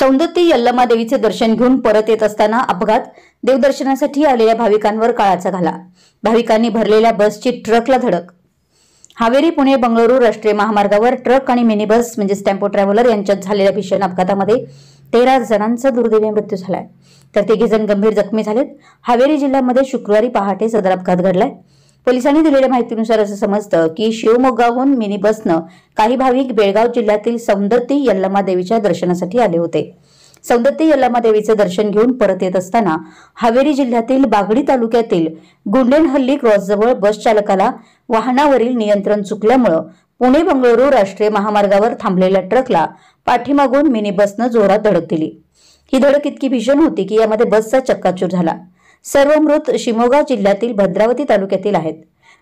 सौंदत्ती यल्लमा देवीचे दर्शन घेऊन परत येत असताना अपघात। देवदर्शनासाठी आलेल्या भाविकांवर काळाचा घाला। भाविकांनी भरलेल्या बसची ट्रकला धडक। हावेरी पुणे बंगळुरू राष्ट्रीय महामार्गावर ट्रक आणि मिनी बस म्हणजेच टेम्पो ट्रॅव्हलर यांच्यात झालेल्या भीषण अपघातामध्ये 13 जणांचा दुर्दैवी मृत्यू झालाय, तर 3 जण गंभीर जखमी झालेत। हावेरी जिल्ह्यामध्ये शुक्रवारी पहाटे सदर अपघात घडलाय। पोलिसांनी दिलेल्या माहितीनुसार असं समजतं की शिवमोग्गाहून मिनी बसनं काही भाविक बेळगाव जिल्ह्यातील सौंदत्ती यल्लमा देवीच्या दर्शनासाठी आले होते। सौंदत्ती यल्लमा देवीचे दर्शन घेऊन परत येत असताना हावेरी जिल्ह्यातील बागडी तालुक्यातील गुंडेनहल्ली क्रॉसजवळ बस चालकाला वाहनावरील नियंत्रण चुकल्यामुळे पुणे बंगळुरू राष्ट्रीय महामार्गावर थांबलेल्या ट्रकला पाठीमागून मिनी बसनं जोरात धडक दिली। ही धडक इतकी भीषण होती की यामध्ये बसचा चक्काचूर झाला। सर्व मृत शिमोगा जिल्ह्यातील भद्रावती तालुक्यातील आहेत।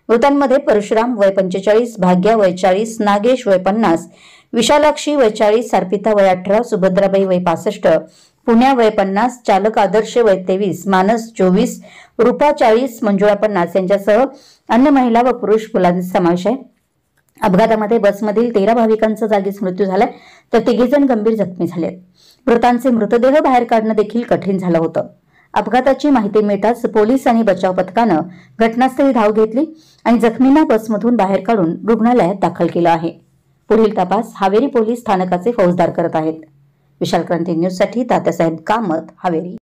मृतांमध्ये परशुराम वय 45, भाग्या वय 40, नागेश वय 50, विशालाक्षी वय 40, अर्पिता वय 18, सुभद्राबाई वय 65, पुण्या वय 50, चालक आदर्श वय 23, मानस 24, रूपा 40, मंजुळा 50 यांच्यासह अन्य महिला व पुरुष मुलांचा समावेश आहे। अपघातामध्ये बसमधील 13 भाविकांचा जागीच मृत्यू झालाय, तर 3 जण गंभीर जखमी झालेत। मृतांचे मृतदेह बाहेर काढणं देखील कठीण झालं होतं। अपघाताची माहिती मिळताच पोलीस आणि बचाव पथकानं घटनास्थळी धाव घेतली आणि जखमींना बसमधून बाहेर काढून रुग्णालयात दाखल केलं आहे। पुढील तपास हावेरी पोलीस स्थानकाचे फौजदार करत आहेत। विशाल क्रांती न्यूज साठी तात्यासाहेब कामत, हावेरी।